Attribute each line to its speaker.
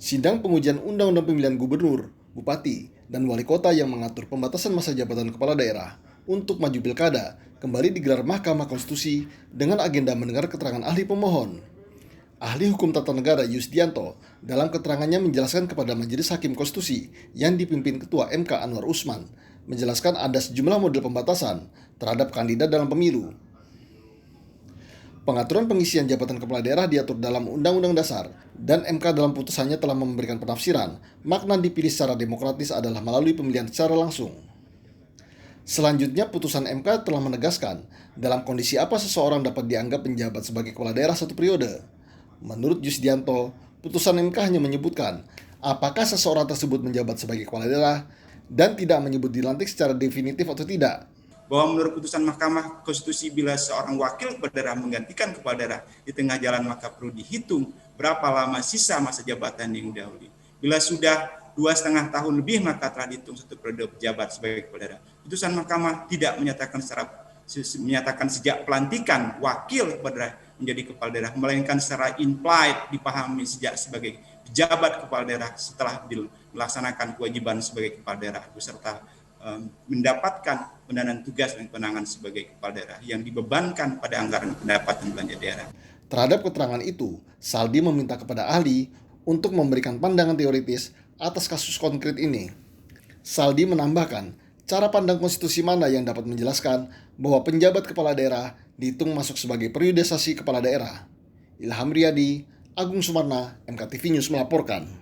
Speaker 1: Sidang pengujian Undang-Undang Pemilihan Gubernur, Bupati, dan Wali Kota yang mengatur pembatasan masa jabatan kepala daerah untuk maju pilkada kembali digelar Mahkamah Konstitusi dengan agenda mendengar keterangan ahli pemohon. Ahli Hukum Tata Negara Yusdianto dalam keterangannya menjelaskan kepada Majelis Hakim Konstitusi yang dipimpin Ketua MK Anwar Usman, menjelaskan ada sejumlah model pembatasan terhadap kandidat dalam pemilu. Pengaturan pengisian jabatan kepala daerah diatur dalam Undang-Undang Dasar, dan MK dalam putusannya telah memberikan penafsiran makna dipilih secara demokratis adalah melalui pemilihan secara langsung. Selanjutnya, putusan MK telah menegaskan dalam kondisi apa seseorang dapat dianggap menjabat sebagai kepala daerah satu periode. Menurut Yusdianto, putusan MK hanya menyebutkan apakah seseorang tersebut menjabat sebagai kepala daerah dan tidak menyebut dilantik secara definitif atau tidak.
Speaker 2: Bahwa menurut putusan Mahkamah Konstitusi, bila seorang wakil kepala daerah menggantikan kepala daerah di tengah jalan, maka perlu dihitung berapa lama sisa masa jabatan yang didahului. Bila sudah 2,5 tahun lebih, maka telah dihitung satu periode pejabat sebagai kepala daerah. Putusan Mahkamah tidak menyatakan sejak pelantikan wakil kepala daerah menjadi kepala daerah, melainkan secara implied dipahami sejak sebagai pejabat kepala daerah setelah melaksanakan kewajiban sebagai kepala daerah beserta mendapatkan pendanaan tugas dan kewenangan sebagai kepala daerah yang dibebankan pada anggaran pendapatan belanja daerah.
Speaker 1: Terhadap keterangan itu, Saldi meminta kepada ahli untuk memberikan pandangan teoritis atas kasus konkret ini. Saldi menambahkan, cara pandang konstitusi mana yang dapat menjelaskan bahwa penjabat kepala daerah dihitung masuk sebagai periodisasi kepala daerah. Ilham Riyadi, Agung Sumarna, MKTV News melaporkan.